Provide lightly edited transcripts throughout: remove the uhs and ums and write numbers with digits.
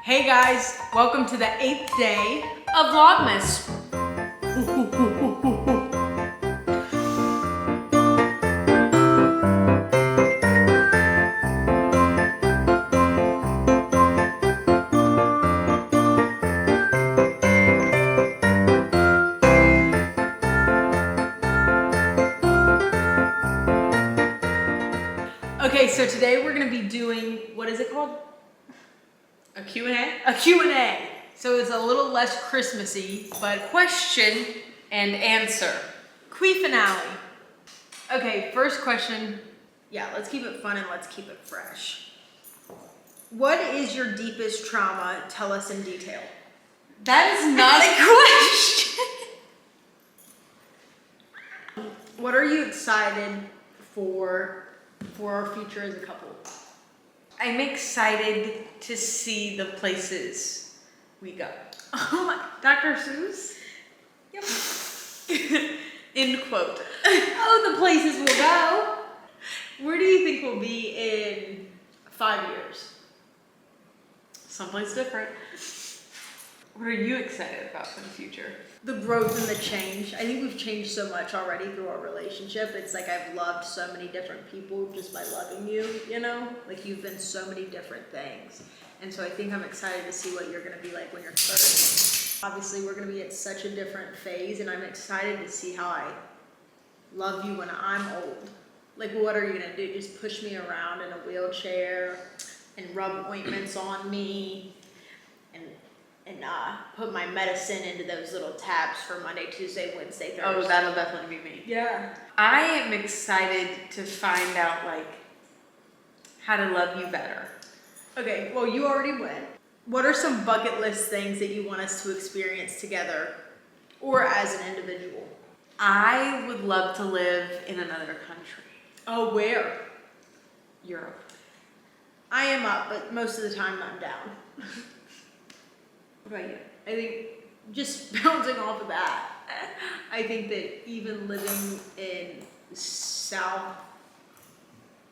Hey guys, welcome to the 8th day of Vlogmas. Okay, so today we're gonna be doing, what is it called? A Q&A? A Q&A. So it's a little less Christmassy, but Question and answer. finale. Okay, first question. Yeah, let's keep it fun and let's keep it fresh. What is your deepest trauma? Tell us in detail. That is not a question. What are you excited for our future as a couple? I'm excited to see the places we go. Oh my, Dr. Seuss? Yep. End quote. Oh, the places we'll go. Where do you think we'll be in 5 years? Someplace different. What are you excited about for the future? The growth and the change. I think we've changed so much already through our relationship. It's like I've loved so many different people just by loving you, you know? Like you've been so many different things. And so I think I'm excited to see what you're gonna be like when you're 30. Obviously, we're gonna be at such a different phase, and I'm excited to see how I love you when I'm old. Like, what are you gonna do? Just push me around in a wheelchair and rub ointments on me and put my medicine into those little tabs for Monday, Tuesday, Wednesday, Thursday. Oh, that'll definitely be me. Yeah. I am excited to find out, like, how to love you better. Okay, well, you already went. What are some bucket list things that you want us to experience together or as an individual? I would love to live in another country. Oh, where? Europe. I am up, but most of the time I'm down. What about you? I think just bouncing off of that, I think that even living in south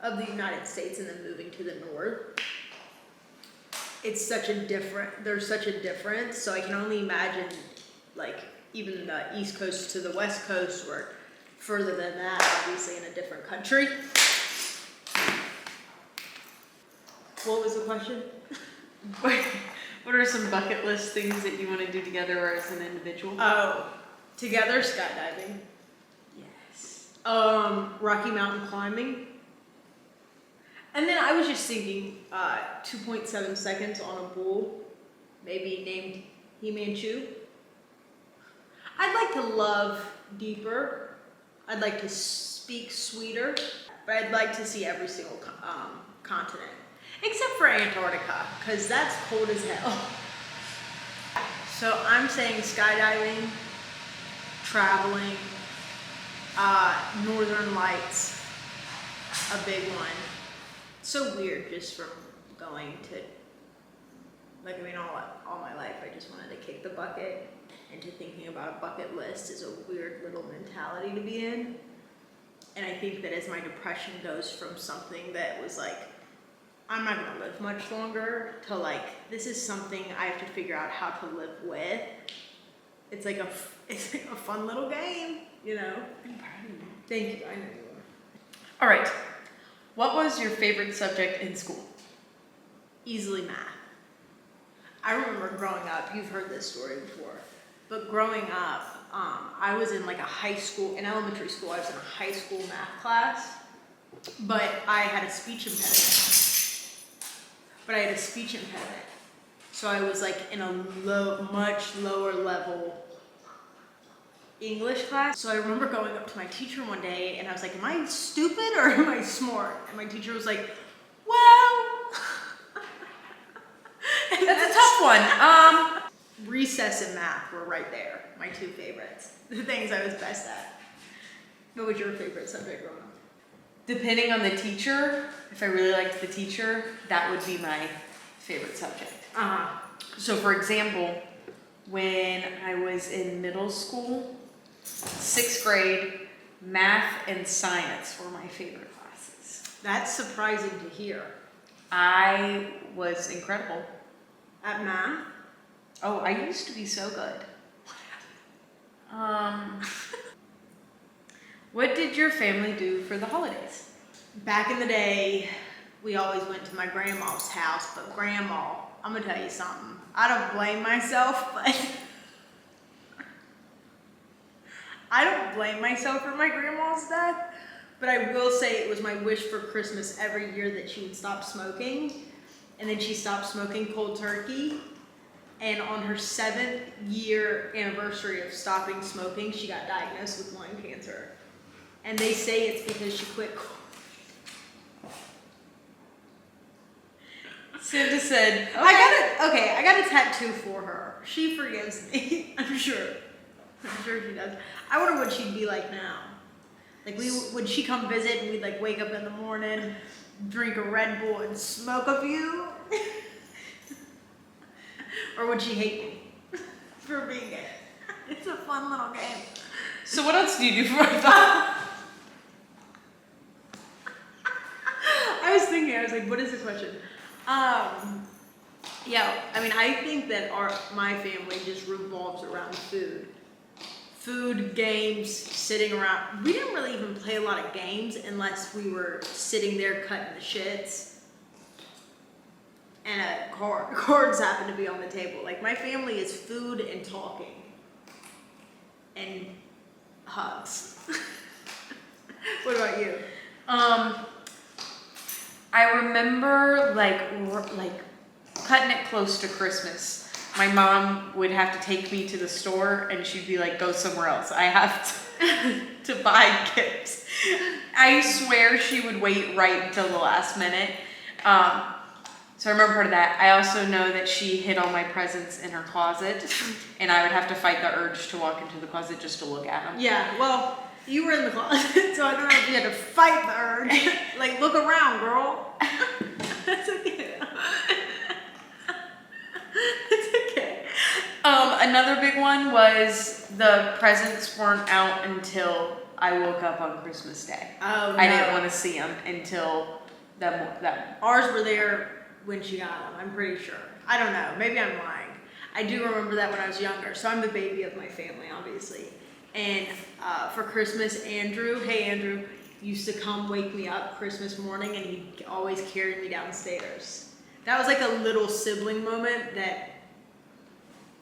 of the United States and then moving to the north, it's such a there's such a difference. So I can only imagine like even the East Coast to the West Coast or further than that, obviously in a different country. What was the question? What are some bucket list things that you want to do together or as an individual? Oh, together skydiving. Yes. Rocky Mountain climbing. And then I was just thinking, 2.7 seconds on a bull, maybe named He-Man-Chu. I'd like to love deeper. I'd like to speak sweeter, but I'd like to see every single continent. Except for Antarctica, because that's cold as hell. So I'm saying skydiving, traveling, Northern Lights, a big one. So weird just from going to, like, I mean, all my life I just wanted to kick the bucket, and to thinking about a bucket list is a weird little mentality to be in. And I think that as my depression goes from something that was like, I'm not gonna live much longer, to like, this is something I have to figure out how to live with. It's like a fun little game, you know? I'm proud of you. Thank you, I know you are. All right. What was your favorite subject in school? Easily math. I remember growing up, you've heard this story before, but growing up, I was in like in elementary school, I was in a high school math class, but I had a speech impediment. So I was like in a much lower level English class. So I remember going up to my teacher one day and I was like, am I stupid or am I smart? And my teacher was like, well. That's a tough one. Recess and math were right there, my two favorites. The things I was best at. What was your favorite subject growing up? Depending on the teacher, if I really liked the teacher, that would be my favorite subject. Uh-huh. So for example, when I was in middle school, 6th grade, math and science were my favorite classes. That's surprising to hear. I was incredible. At math? Oh, I used to be so good. What did your family do for the holidays? Back in the day, we always went to my grandma's house, but grandma, I'm gonna tell you something. I don't blame myself, but I don't blame myself for my grandma's death, but I will say it was my wish for Christmas every year that she would stop smoking, and then she stopped smoking cold turkey, and on her 7th year anniversary of stopping smoking, she got diagnosed with lung cancer. And they say it's because she quit. Santa said, okay. I got a tattoo for her. She forgives me. I'm sure she does. I wonder what she'd be like now. Like, would she come visit and we'd like wake up in the morning, drink a Red Bull and smoke a few? Or would she hate me for being gay? It's a fun little game. So what else do you do for my I was like, what is the question? Yeah, I mean, I think that my family just revolves around food. Food, games, sitting around. We didn't really even play a lot of games unless we were sitting there cutting the shits. And cards happen to be on the table. Like, my family is food and talking. And hugs. What about you? I remember like cutting it close to Christmas. My mom would have to take me to the store and she'd be like, go somewhere else. I have to buy gifts. I swear she would wait right until the last minute. So I remember part of that. I also know that she hid all my presents in her closet and I would have to fight the urge to walk into the closet just to look at them. Yeah, well, you were in the closet, so I don't know if you had to fight the urge. Like, look around, girl. That's okay. It's okay. Another big one was the presents weren't out until I woke up on Christmas Day. Oh, no. I didn't want to see them until that. Ours were there when she got them, I'm pretty sure. I don't know, maybe I'm lying. I do remember that when I was younger, so I'm the baby of my family, obviously. And for Christmas, Andrew used to come wake me up Christmas morning and he always carried me downstairs. That was like a little sibling moment that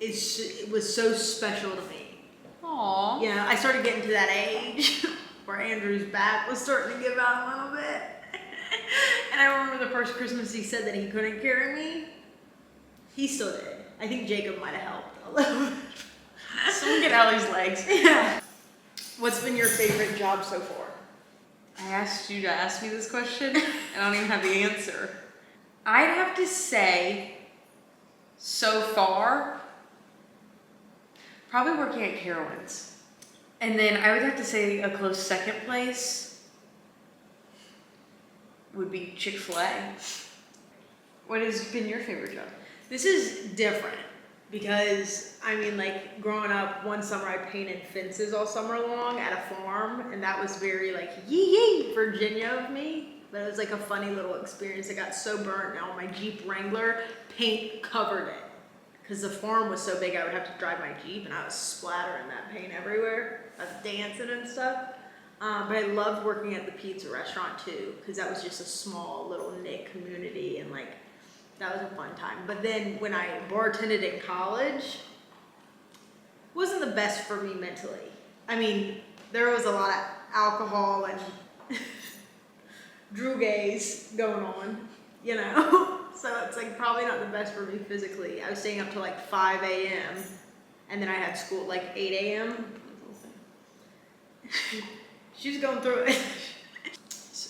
it was so special to me. Aww. You know, I started getting to that age where Andrew's back was starting to give out a little bit. And I remember the first Christmas he said that he couldn't carry me. He still did. I think Jacob might have helped a little bit. Someone get Allie's legs. Yeah. What's been your favorite job so far? I asked you to ask me this question, and I don't even have the answer. I'd have to say, so far, probably working at Carowinds. And then I would have to say a close second place would be Chick-fil-A. What has been your favorite job? This is different because, I mean, like, growing up, one summer I painted fences all summer long at a farm, and that was very, like, yee Virginia of me. But it was like a funny little experience. I got so burnt now. My Jeep Wrangler paint covered it because the farm was so big I would have to drive my Jeep, and I was splattering that paint everywhere. I was dancing and stuff. But I loved working at the pizza restaurant too, because that was just a small little knit community, and like, that was a fun time. But then when I bartended in college, it wasn't the best for me mentally. I mean, there was a lot of alcohol and droogays going on, you know? So it's like probably not the best for me physically. I was staying up till like 5 a.m. and then I had school at like 8 a.m. She was going through it.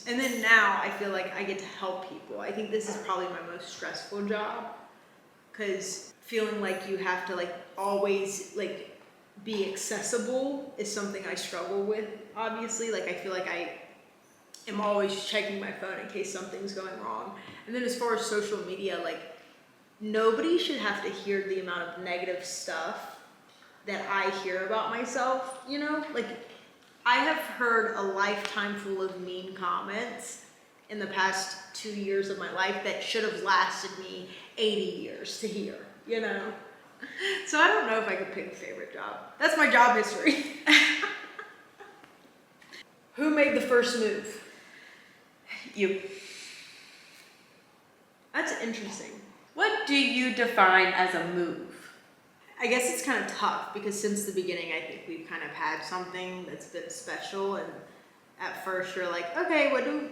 And then now I feel like I get to help people. I think this is probably my most stressful job, because feeling like you have to like always like be accessible is something I struggle with, obviously. Like, I feel like I am always checking my phone in case something's going wrong. And then as far as social media, like, nobody should have to hear the amount of negative stuff that I hear about myself, you know? Like, I have heard a lifetime full of mean comments, in the past 2 years of my life that should have lasted me 80 years to hear, you know? So I don't know if I could pick a favorite job. That's my job history. Who made the first move? You. That's interesting. What do you define as a move? I guess it's kind of tough because since the beginning, I think we've kind of had something that's been special. And at first you're like, okay, what do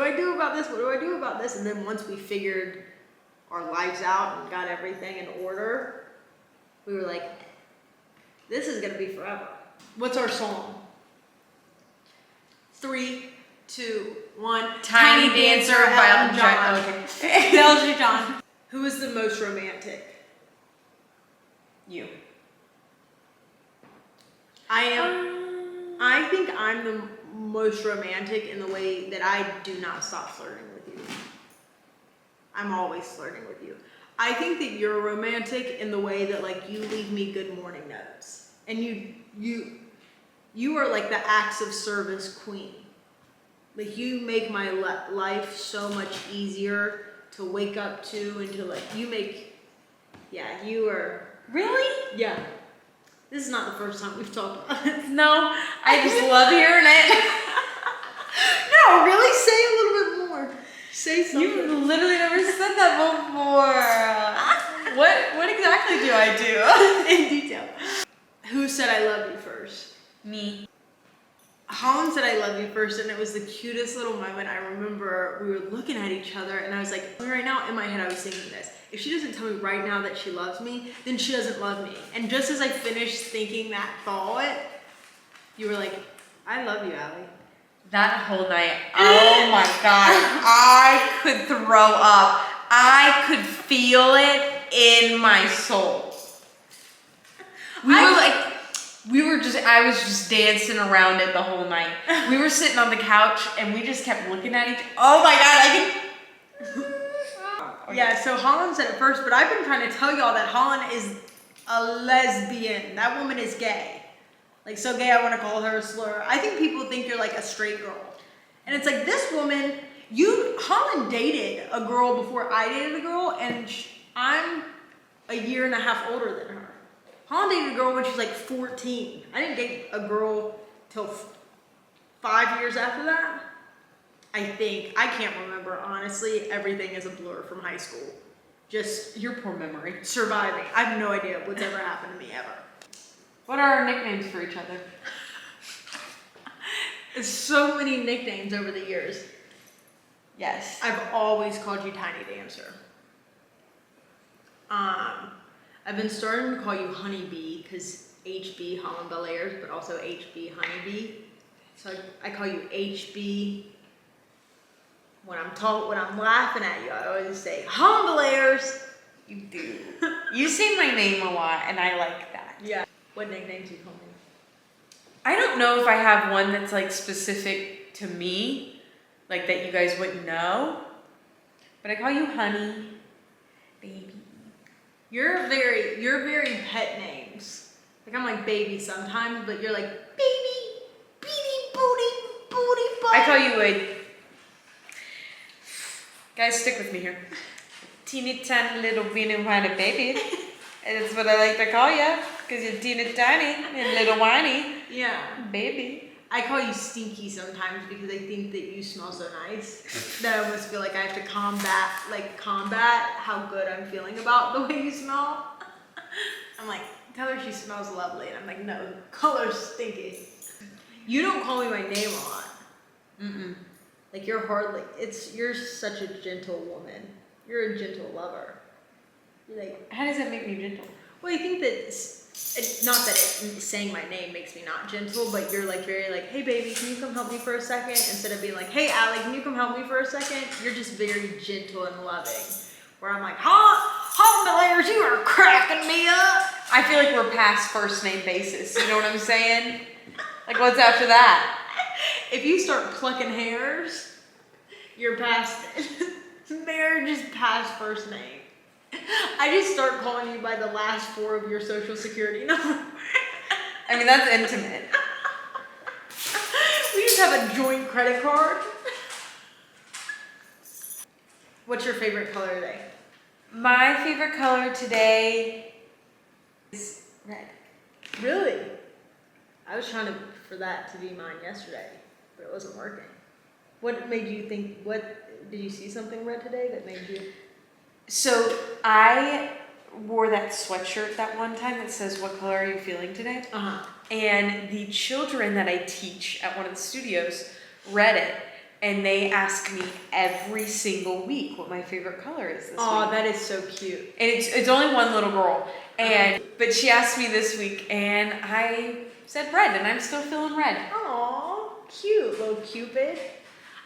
I do about this? What do I do about this? And then once we figured our lives out and got everything in order, we were like, this is gonna be forever. What's our song? 3, 2, 1. Tiny Dancer by Elton John. Okay. Elton John. Who is the most romantic? You. I think I'm the most romantic in the way that I do not stop flirting with you. I'm always flirting with you. I think that you're romantic in the way that like you leave me good morning notes. And you are like the acts of service queen. Like you make my life so much easier to wake up to and to like, you are. Really? Yeah. This is not the first time we've talked about it. No, I just love hearing it. No, really? Say a little bit more. Say something. You've literally never said that before. What exactly do I do? In detail. Who said I love you first? Me. Holland said I love you first, and it was the cutest little moment. I remember we were looking at each other, and I was like, right now in my head I was thinking this. If she doesn't tell me right now that she loves me, then she doesn't love me. And just as I finished thinking that thought, you were like, I love you, Allie. That whole night, oh my God, I could throw up. I could feel it in my soul. I was just dancing around it the whole night. We were sitting on the couch and we just kept looking at each other. Oh my God, Okay. Yeah, so Holland said it first, but I've been trying to tell y'all that Holland is a lesbian. That woman is gay. Like, so gay I want to call her a slur. I think people think you're like a straight girl. And it's like, this woman, Holland dated a girl before I dated a girl, and I'm a year and a half older than her. Holland dated a girl when she was like 14. I didn't date a girl till 5 years after that. I think. I can't remember, honestly. Everything is a blur from high school. Just your poor memory. Surviving. I have no idea what's ever happened to me ever. What are our nicknames for each other? It's so many nicknames over the years. Yes. I've always called you Tiny Dancer. I've been starting to call you Honeybee because HB Holland Bel-Airs, but also HB Honeybee. So I call you HB. When I'm laughing at you, I always say Holland Bel-Airs. You do. You say my name a lot, and I like that. Yeah. What nicknames do you call me? I don't know if I have one that's like specific to me, like that you guys wouldn't know, but I call you Honey, Baby. You're very pet names. Like I'm like baby sometimes, but you're like baby, beady, booty, butt. I call you a, guys, stick with me here. Teeny tiny little weeny whiny baby. And that's what I like to call you, because you're teeny tiny and little whiny. Yeah. Baby. I call you Stinky sometimes because I think that you smell so nice that I almost feel like I have to combat how good I'm feeling about the way you smell. I'm like, tell her she smells lovely, and I'm like, no, call her Stinky. You don't call me my name a lot. Mm-mm. Like you're such a gentle woman. You're a gentle lover. You're like, how does that make me gentle? well, I think that it's not that saying my name makes me not gentle, but you're like very like, hey baby, can you come help me for a second? Instead of being like, hey Allie, can you come help me for a second? You're just very gentle and loving. Where I'm like, Holland Bel-Airs, you are cracking me up. I feel like we're past first name basis. You know what I'm saying? Like, what's after that? If you start plucking hairs, you're past it. Marriage is past first name. I just start calling you by the last 4 of your social security number. I mean, that's intimate. We just have a joint credit card. What's your favorite color today? My favorite color today is red. Really? I was trying for that to be mine yesterday, but it wasn't working. What made you think, did you see something red today that made you? So I wore that sweatshirt that one time that says, "What color are you feeling today?" Uh-huh. And the children that I teach at one of the studios read it, and they ask me every single week what my favorite color is this week. Oh, that is so cute. And it's only one little girl, but she asked me this week, and I said red, and I'm still feeling red. Aw, cute, little Cupid.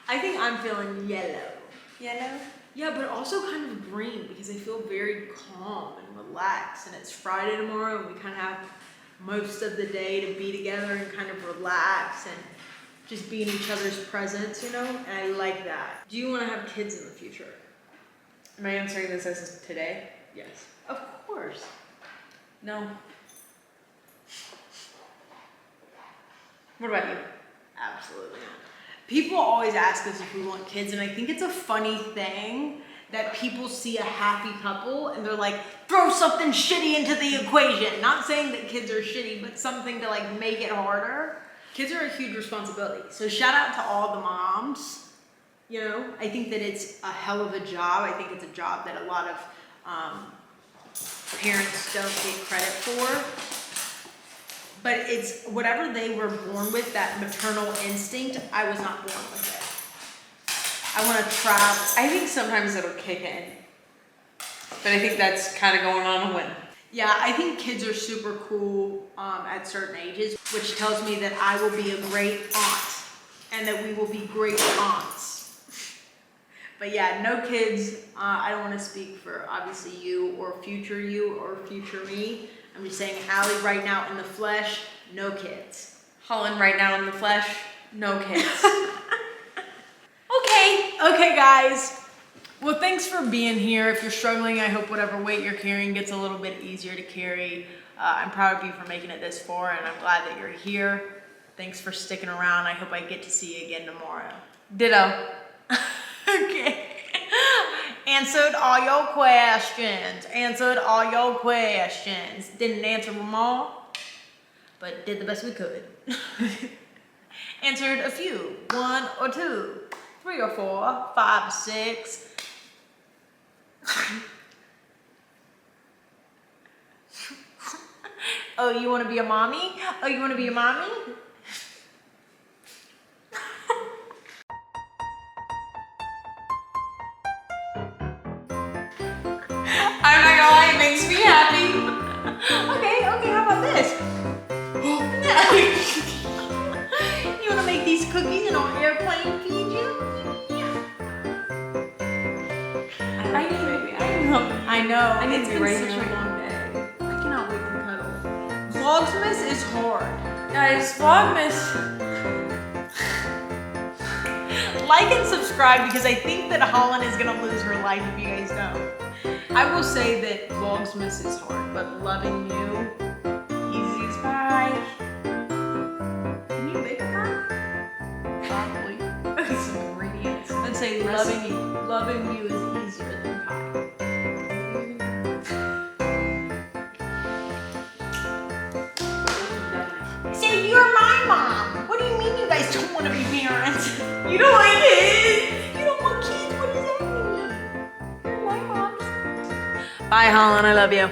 I think I'm feeling yellow. Yellow? Yeah, but also kind of green because I feel very calm and relaxed. And it's Friday tomorrow, and we kind of have most of the day to be together and kind of relax and just be in each other's presence, you know? And I like that. Do you want to have kids in the future? Am I answering this as today? Yes. Of course. No. What about you? Absolutely not. People always ask us if we want kids, and I think it's a funny thing that people see a happy couple and they're like, throw something shitty into the equation. Not saying that kids are shitty, but something to like make it harder. Kids are a huge responsibility. So shout out to all the moms. You know, I think that it's a hell of a job. I think it's a job that a lot of parents don't get credit for. But it's whatever they were born with, that maternal instinct, I was not born with it. I want to travel. I think sometimes it'll kick in. But I think that's kind of going on a whim. Yeah, I think kids are super cool at certain ages, which tells me that I will be a great aunt and that we will be great aunts. But yeah, no kids. I don't want to speak for obviously you or future me. I'm just saying, Allie right now in the flesh, no kids. Holland right now in the flesh, no kids. Okay guys. Well, thanks for being here. If you're struggling, I hope whatever weight you're carrying gets a little bit easier to carry. I'm proud of you for making it this far, and I'm glad that you're here. Thanks for sticking around. I hope I get to see you again tomorrow. Ditto. Okay. Answered all your questions. Didn't answer them all, but did the best we could. Answered a few. 1 or 2, 3 or 4, 5 or 6. Oh, you want to be a mommy? I'm not gonna lie, it makes me happy. Okay, how about this? You want to make these cookies and on airplane feed you? I know. I need It's to be been right such here. a long day. I cannot wait to cuddle. Vlogmas is hard. Guys, Vlogmas. Like and subscribe because I think that Holland is gonna lose her life if you guys don't. I will say that Vlogmas is hard, but loving you, easy as pie. Can you make a pie? Probably. Some ingredients. I'd say loving you is easier than pie. Say you're my mom. What do you mean you guys don't want to be parents? You don't like it? You don't want kids? What does that mean? You're my mom. Bye, Holland. I love you.